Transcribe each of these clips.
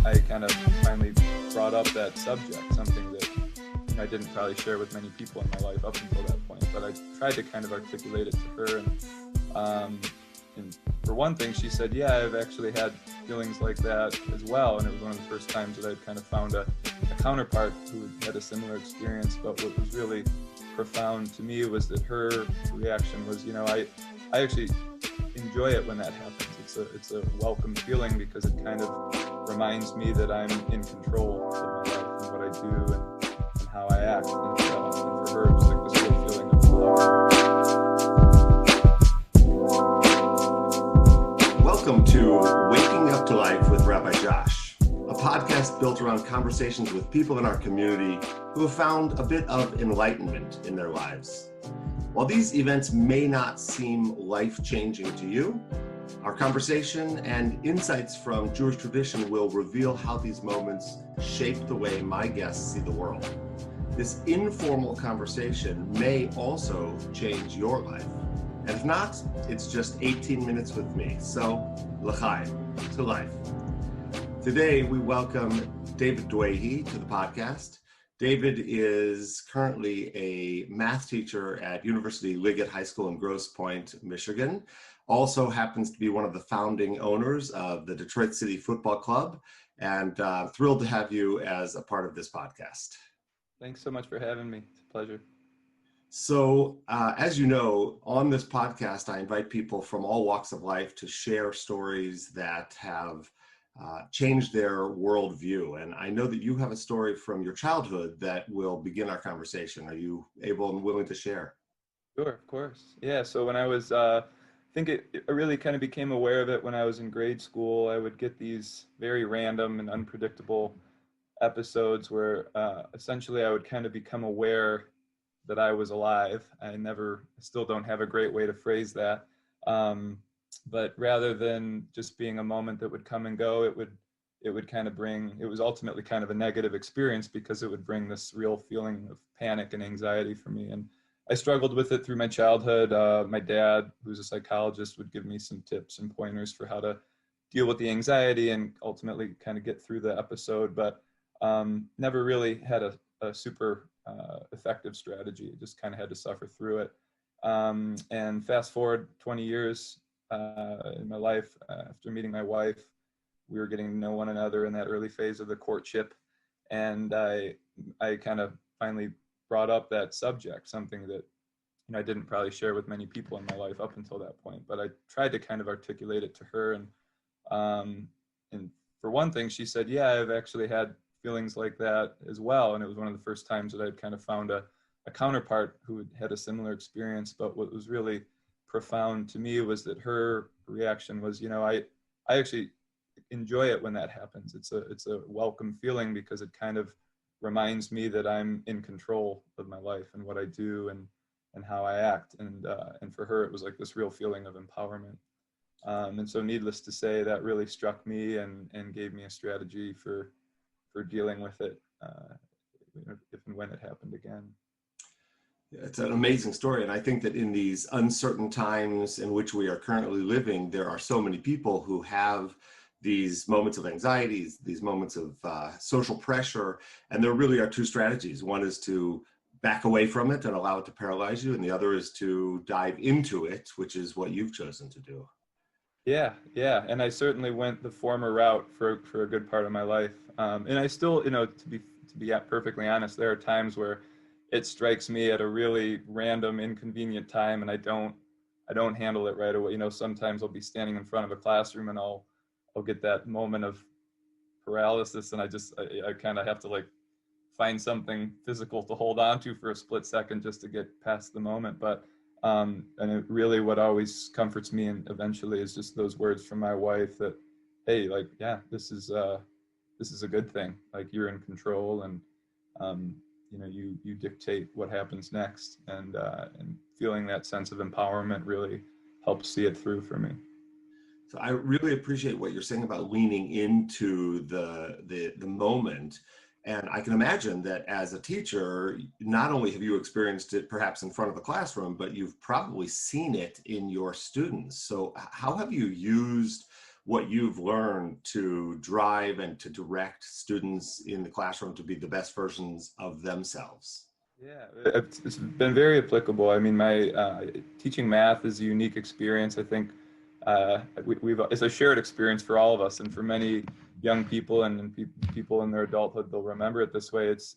I kind of finally brought up that subject, something that I didn't probably share with many people in my life up until that point, but I tried to kind of articulate it to her. And for one thing, she said, yeah, I've actually had feelings like that as well. And it was one of the first times that I'd kind of found a counterpart who had a similar experience. But what was really profound to me was that her reaction was, I actually enjoy it when that happens. It's a welcome feeling because it kind of reminds me that I'm in control of my life and what I do and how I act. And for her, it was like this real feeling of power. Welcome to Waking Up to Life with Rabbi Josh, a podcast built around conversations with people in our community who have found a bit of enlightenment in their lives. While these events may not seem life-changing to you, our conversation and insights from Jewish tradition will reveal how these moments shape the way my guests see the world. This informal conversation may also change your life. And if not, it's just 18 minutes with me. So, l'chaim, to life. Today, we welcome David Dwaihy to the podcast. David is currently a math teacher at University Liggett School in Grosse Pointe, Michigan. Also happens to be one of the founding owners of the Detroit City Football Club, and thrilled to have you as a part of this podcast. Thanks so much for having me. It's a pleasure. So, as you know, on this podcast, I invite people from all walks of life to share stories that have changed their worldview. And I know that you have a story from your childhood that will begin our conversation. Are you able and willing to share? Sure, of course. Yeah, so when I was, I think I really kind of became aware of it when I was in grade school. I would get these very random and unpredictable episodes where essentially I would kind of become aware that I was alive. I still don't have a great way to phrase that. But rather than just being a moment that would come and go, it would kind of it was ultimately kind of a negative experience because it would bring this real feeling of panic and anxiety for me. And I struggled with it through my childhood. My dad, who's a psychologist, would give me some tips and pointers for how to deal with the anxiety and ultimately kind of get through the episode, but never really had a super effective strategy. Just kind of had to suffer through it. And fast forward 20 years in my life, after meeting my wife, we were getting to know one another in that early phase of the courtship. And I kind of finally brought up that subject, something that I didn't probably share with many people in my life up until that point, but I tried to kind of articulate it to her. And for one thing, she said, yeah, I've actually had feelings like that as well. And it was one of the first times that I'd kind of found a counterpart who had a similar experience. But what was really profound to me was that her reaction was, I actually enjoy it when that happens. It's a welcome feeling because it kind of reminds me that I'm in control of my life and what I do and how I act. And for her, it was like this real feeling of empowerment. And so needless to say, that really struck me and gave me a strategy for dealing with it if and when it happened again. It's an amazing story. And I think that in these uncertain times in which we are currently living, there are so many people who have these moments of anxiety, these moments of social pressure. And there really are two strategies. One is to back away from it and allow it to paralyze you. And the other is to dive into it, which is what you've chosen to do. Yeah. And I certainly went the former route for a good part of my life. And I still, to be perfectly honest, there are times where it strikes me at a really random, inconvenient time, and I don't handle it right away. Sometimes I'll be standing in front of a classroom and I'll get that moment of paralysis, and I kind of have to find something physical to hold on to for a split second just to get past the moment. But and it really, what always comforts me and eventually is just those words from my wife that, hey, this is a good thing. You're in control, and you dictate what happens next, and feeling that sense of empowerment really helps see it through for me. So I really appreciate what you're saying about leaning into the moment. And I can imagine that as a teacher, not only have you experienced it perhaps in front of a classroom, but you've probably seen it in your students. So how have you used what you've learned to drive and to direct students in the classroom to be the best versions of themselves? Yeah, it's been very applicable. I mean, my teaching math is a unique experience. I think it's a shared experience for all of us, and for many young people and people in their adulthood, they'll remember it this way. It's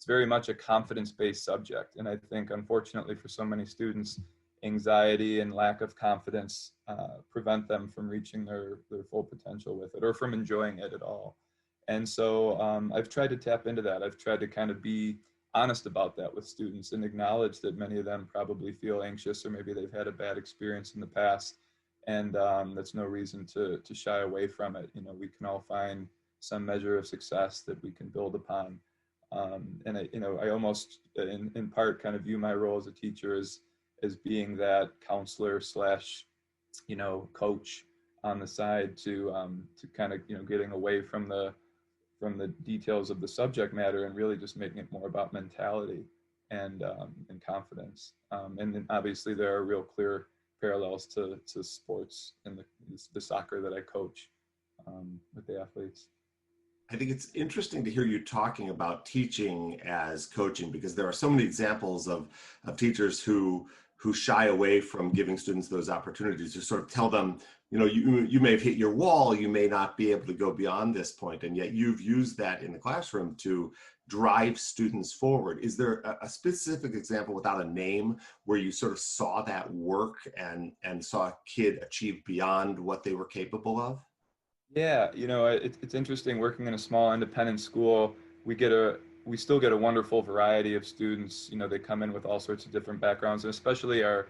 very much a confidence-based subject, and I think, unfortunately, for so many students, anxiety and lack of confidence prevent them from reaching their full potential with it, or from enjoying it at all. And so I've tried to tap into that. I've tried to kind of be honest about that with students and acknowledge that many of them probably feel anxious, or maybe they've had a bad experience in the past, and that's no reason to shy away from it. You know, we can all find some measure of success that we can build upon. And I almost in part kind of view my role as a teacher as being that counselor slash, coach on the side to kind of, getting away from the details of the subject matter and really just making it more about mentality and confidence. And then obviously there are real clear parallels to sports and the soccer that I coach with the athletes. I think it's interesting to hear you talking about teaching as coaching, because there are so many examples of teachers who shy away from giving students those opportunities to sort of tell them, you may have hit your wall, you may not be able to go beyond this point, and yet you've used that in the classroom to drive students forward. Is there a specific example, without a name, where you sort of saw that work and saw a kid achieve beyond what they were capable of? Yeah, it's interesting working in a small independent school. We still get a wonderful variety of students. They come in with all sorts of different backgrounds, and especially our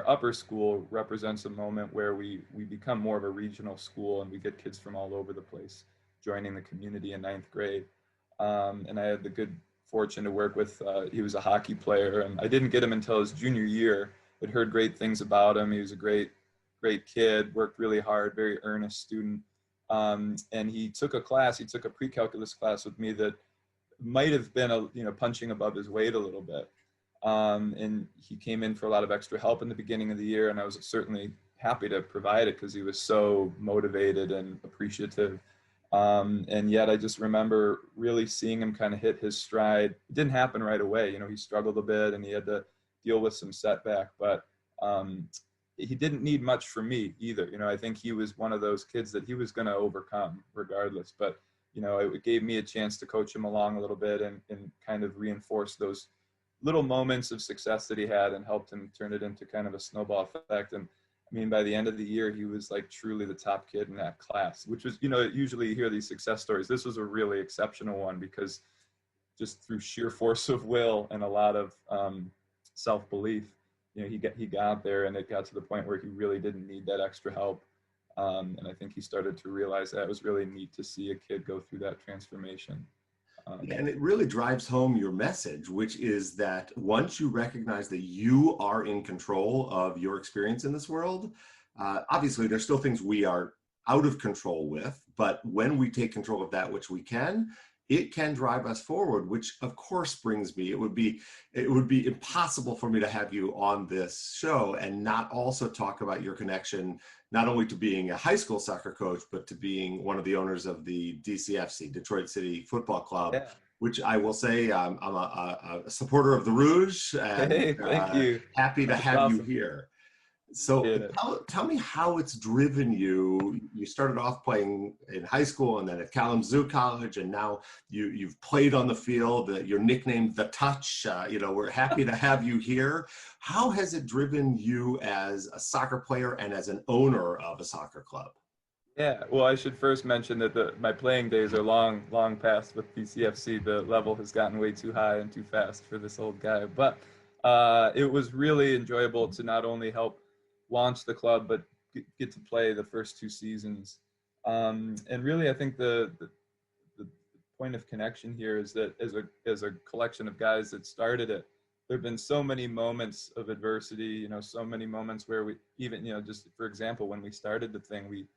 upper school represents a moment where we become more of a regional school, and we get kids from all over the place joining the community in ninth grade. And I had the good fortune to work with, he was a hockey player, and I didn't get him until his junior year, but heard great things about him. He was a great kid, worked really hard, very earnest student. And he took a pre-calculus class with me that might have been punching above his weight a little bit. And he came in for a lot of extra help in the beginning of the year, and I was certainly happy to provide it because he was so motivated and appreciative. And yet I just remember really seeing him kind of hit his stride. It didn't happen right away. He struggled a bit and he had to deal with some setback, but he didn't need much from me either. I think he was one of those kids that he was going to overcome regardless. But, it gave me a chance to coach him along a little bit and kind of reinforce those little moments of success that he had and helped him turn it into kind of a snowball effect. And I mean, by the end of the year, he was like truly the top kid in that class, which was, usually you hear these success stories. This was a really exceptional one because just through sheer force of will and a lot of self-belief, he got there, and it got to the point where he really didn't need that extra help. And I think he started to realize that. It was really neat to see a kid go through that transformation. And it really drives home your message, which is that once you recognize that you are in control of your experience in this world, obviously there's still things we are out of control with, but when we take control of that which we can, it can drive us forward, which of course brings me, it would be impossible for me to have you on this show and not also talk about your connection, not only to being a high school soccer coach, but to being one of the owners of the DCFC, Detroit City Football Club, yeah. Which I will say, I'm a supporter of the Rouge, and hey, thank you. Happy to have you here. So tell me how it's driven you. You started off playing in high school and then at Kalamazoo College, and now you've played on the field. You're nicknamed The Touch. We're happy to have you here. How has it driven you as a soccer player and as an owner of a soccer club? Yeah, well, I should first mention that my playing days are long past with DCFC. The level has gotten way too high and too fast for this old guy. But it was really enjoyable to not only help launch the club, but get to play the first 2 seasons. And really, I think the point of connection here is that as a collection of guys that started it, there have been so many moments of adversity, so many moments where we even, just for example, when we started the thing, we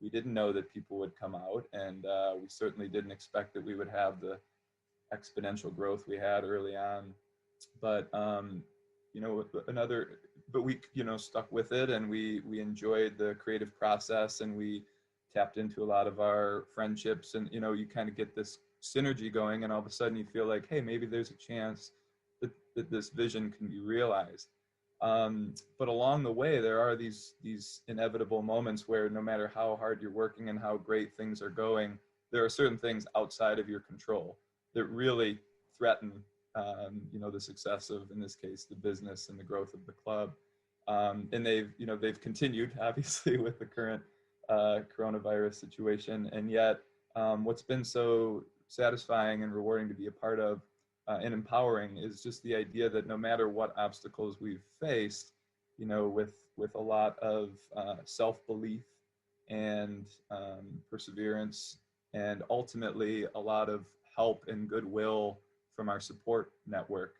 didn't know that people would come out, and we certainly didn't expect that we would have the exponential growth we had early on. But, another but we, stuck with it, and we enjoyed the creative process, and we tapped into a lot of our friendships, and, you kind of get this synergy going, and all of a sudden you feel like, hey, maybe there's a chance that this vision can be realized. But along the way, there are these inevitable moments where no matter how hard you're working and how great things are going, there are certain things outside of your control that really threaten, the success of, in this case, the business and the growth of the club. And they've continued, obviously, with the current coronavirus situation. And yet, what's been so satisfying and rewarding to be a part of, and empowering, is just the idea that no matter what obstacles we've faced, with a lot of self-belief and perseverance, and ultimately a lot of help and goodwill from our support network,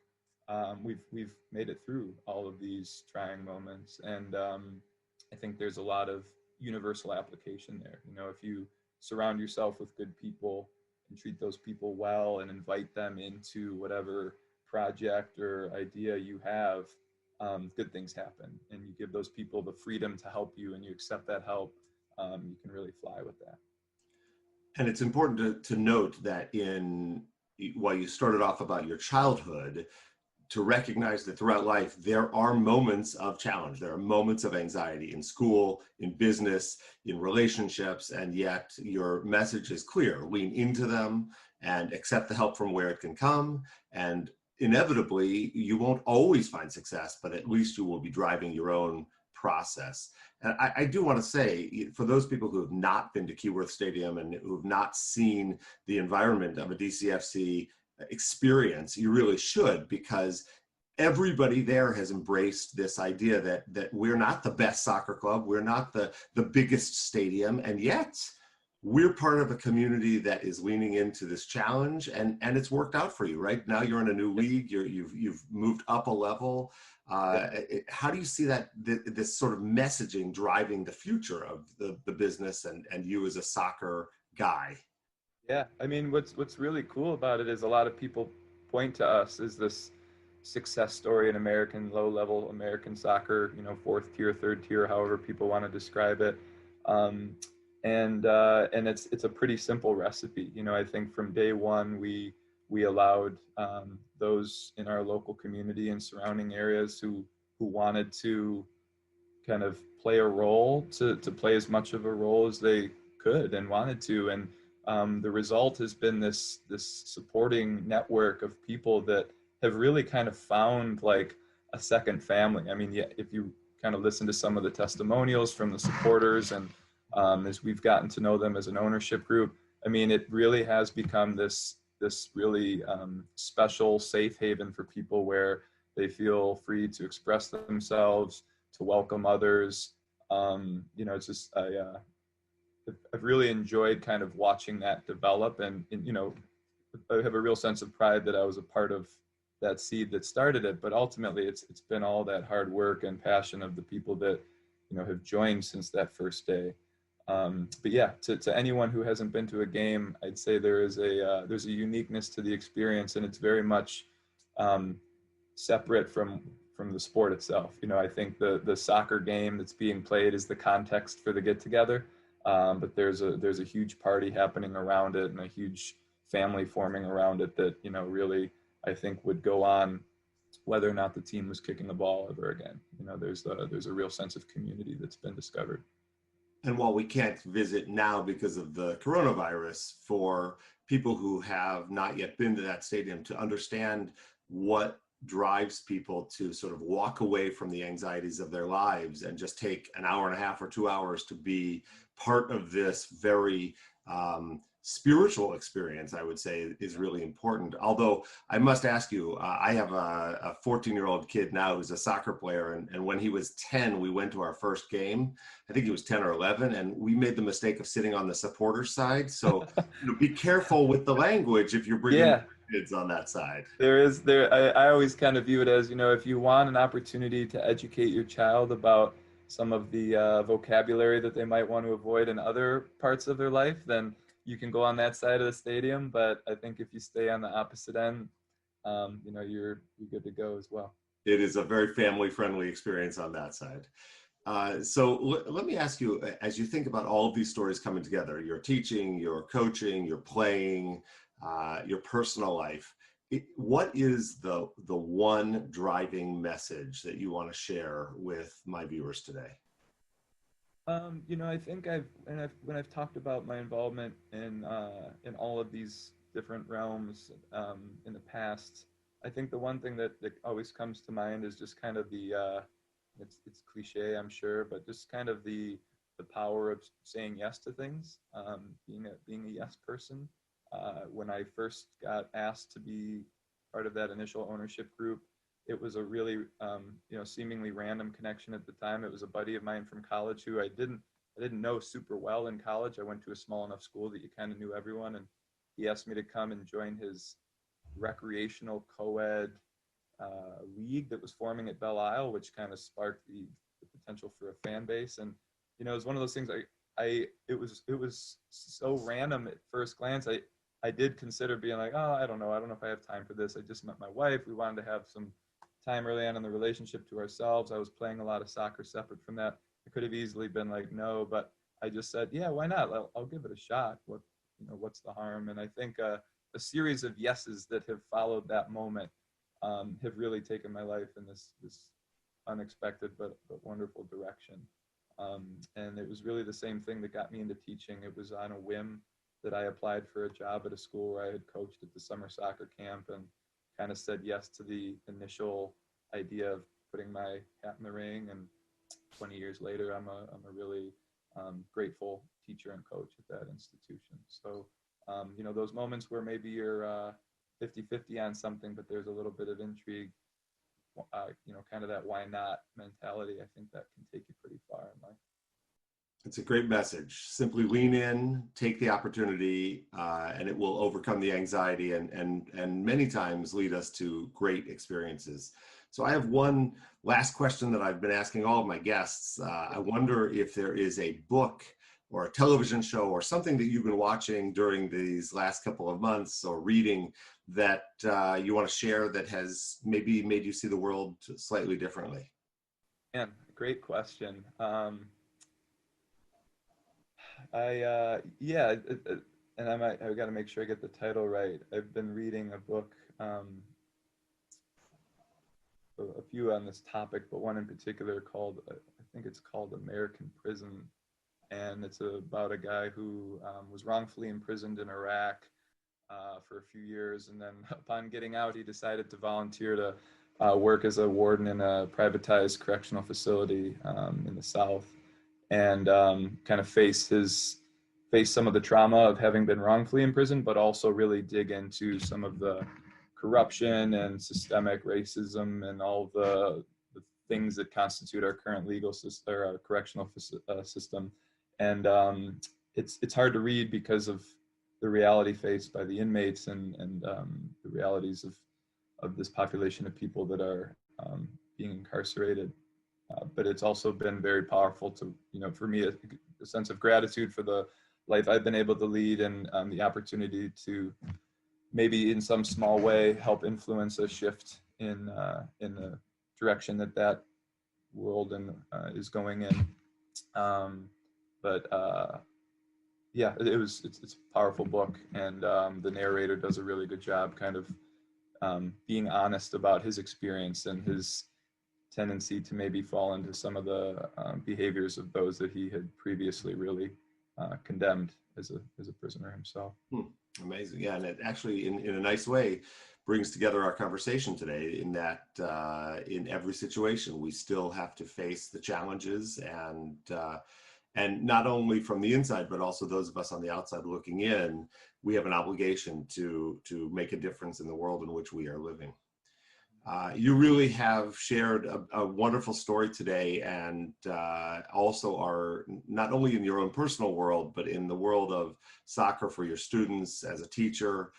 we've made it through all of these trying moments. And I think there's a lot of universal application there. If you surround yourself with good people and treat those people well and invite them into whatever project or idea you have, good things happen. And you give those people the freedom to help you, and you accept that help, you can really fly with that. And it's important to note that while you started off about your childhood, to recognize that throughout life, there are moments of challenge. There are moments of anxiety in school, in business, in relationships, and yet your message is clear. Lean into them and accept the help from where it can come. And inevitably, you won't always find success, but at least you will be driving your own process. And I do want to say, for those people who have not been to Keyworth Stadium and who have not seen the environment of a DCFC experience, you really should, because everybody there has embraced this idea that we're not the best soccer club, we're not the biggest stadium, and yet we're part of a community that is leaning into this challenge, and it's worked out for you. Right now you're in a new league, you've moved up a level. How do you see that this sort of messaging driving the future of the business and you as a soccer guy? Yeah, I mean, what's really cool about it is a lot of people point to us as this success story in low-level American soccer, fourth tier, third tier, however people want to describe it. And it's a pretty simple recipe. I think from day one, we allowed those in our local community and surrounding areas who wanted to kind of play a role to play as much of a role as they could and wanted to. And the result has been this supporting network of people that have really kind of found like a second family. I mean, yeah, if you kind of listen to some of the testimonials from the supporters, and as we've gotten to know them as an ownership group, I mean, it really has become this really special safe haven for people where they feel free to express themselves, to welcome others. It's just I've really enjoyed kind of watching that develop, and I have a real sense of pride that I was a part of that seed that started it. But ultimately, it's been all that hard work and passion of the people that have joined since that first day. But yeah, to anyone who hasn't been to a game, I'd say there's a uniqueness to the experience, and it's very much separate from the sport itself. I think the soccer game that's being played is the context for the get together. But there's a huge party happening around it, and a huge family forming around it that really I think would go on whether or not the team was kicking the ball ever again. There's a real sense of community that's been discovered. And while we can't visit now because of the coronavirus, for people who have not yet been to that stadium to understand what drives people to sort of walk away from the anxieties of their lives and just take an hour and a half or 2 hours to be part of this very spiritual experience, I would say, is really important. Although I must ask you, I have a 14-year-old kid now who's a soccer player, and when he was 10, we went to our first game. I think he was 10 or 11, and we made the mistake of sitting on the supporters side. So be careful with the language if you're bringing kids on that side. I always kind of view it as, if you want an opportunity to educate your child about some of the vocabulary that they might want to avoid in other parts of their life, then you can go on that side of the stadium. But I think if you stay on the opposite end, you're good to go as well. It is a very family-friendly experience on that side. Let me ask you, as you think about all of these stories coming together, your teaching, your coaching, your playing, your personal life, what is the one driving message that you want to share with my viewers today? I think when I've talked about my involvement in all of these different realms in the past, I think the one thing that always comes to mind is just kind of the it's cliche, I'm sure, but just kind of the power of saying yes to things, being a yes person. When I first got asked to be part of that initial ownership group, it was a really seemingly random connection at the time. It was a buddy of mine from college who I didn't know super well in college. I went to a small enough school that you kind of knew everyone, and he asked me to come and join his recreational co-ed league that was forming at Belle Isle, which kind of sparked the potential for a fan base. And it was one of those things. It was so random at first glance. I did consider being like, oh, I don't know if I have time for this. I just met my wife. We wanted to have some time early on in the relationship to ourselves. I was playing a lot of soccer separate from that. I could have easily been like, no, but I just said, yeah, why not? I'll give it a shot. What's the harm? And I think a series of yeses that have followed that moment have really taken my life in this unexpected but wonderful direction. And it was really the same thing that got me into teaching. It was on a whim that I applied for a job at a school where I had coached at the summer soccer camp, and kind of said yes to the initial idea of putting my hat in the ring. And 20 years later, I'm a really grateful teacher and coach at that institution. So, those moments where maybe you're 50-50 on something, but there's a little bit of intrigue, kind of that why not mentality, I think that can take you pretty far in life. It's a great message. Simply lean in, take the opportunity, and it will overcome the anxiety and many times lead us to great experiences. So I have one last question that I've been asking all of my guests. I wonder if there is a book or a television show or something that you've been watching during these last couple of months or reading that you want to share that has maybe made you see the world slightly differently. Man, great question. And I've got to make sure I get the title right. I've been reading a book, a few on this topic, but one in particular called, I think it's called American Prison. And it's about a guy who was wrongfully imprisoned in Iraq for a few years. And then upon getting out, he decided to volunteer to work as a warden in a privatized correctional facility in the South, and kind of face some of the trauma of having been wrongfully imprisoned, but also really dig into some of the corruption and systemic racism and all the things that constitute our current legal system, or our correctional system. And it's hard to read because of the reality faced by the inmates and the realities of this population of people that are being incarcerated. But it's also been very powerful to, for me, a sense of gratitude for the life I've been able to lead, and the opportunity to maybe in some small way help influence a shift in the direction that world is going in. It's a powerful book, and the narrator does a really good job kind of being honest about his experience and his tendency to maybe fall into some of the behaviors of those that he had previously really condemned as a prisoner himself. Amazing. Yeah, and it actually, in a nice way, brings together our conversation today in that in every situation, we still have to face the challenges, and not only from the inside, but also those of us on the outside looking in, we have an obligation to make a difference in the world in which we are living. You really have shared a wonderful story today, and also are not only in your own personal world, but in the world of soccer for your students as a teacher,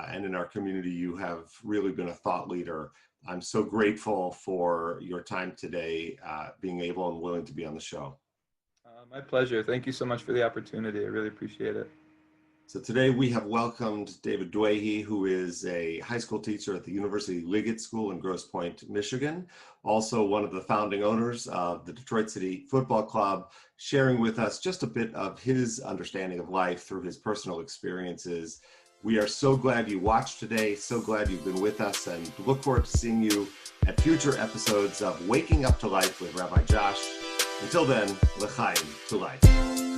and in our community. You have really been a thought leader. I'm so grateful for your time today, being able and willing to be on the show. My pleasure. Thank you so much for the opportunity. I really appreciate it. So today we have welcomed David Dwaihy, who is a high school teacher at the University Liggett School in Grosse Pointe, Michigan, also one of the founding owners of the Detroit City Football Club, sharing with us just a bit of his understanding of life through his personal experiences. We are so glad you watched today, so glad you've been with us, and look forward to seeing you at future episodes of Waking Up to Life with Rabbi Josh. Until then, l'chaim to life.